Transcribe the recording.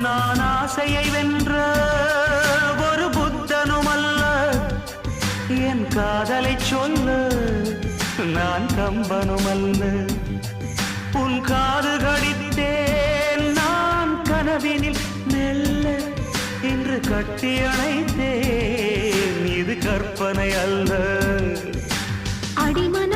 நான் ஆசையை வென்ற ஒரு புத்தனும் அல்ல, என் காதலை சொல்ல நான் கம்பனும் அல்ல. உன் காது கடித்தேன் நான் கனவினில் மெல்ல, இன்று கட்டி அணைத்தேன் இது கற்பனை அல்ல. அடிமன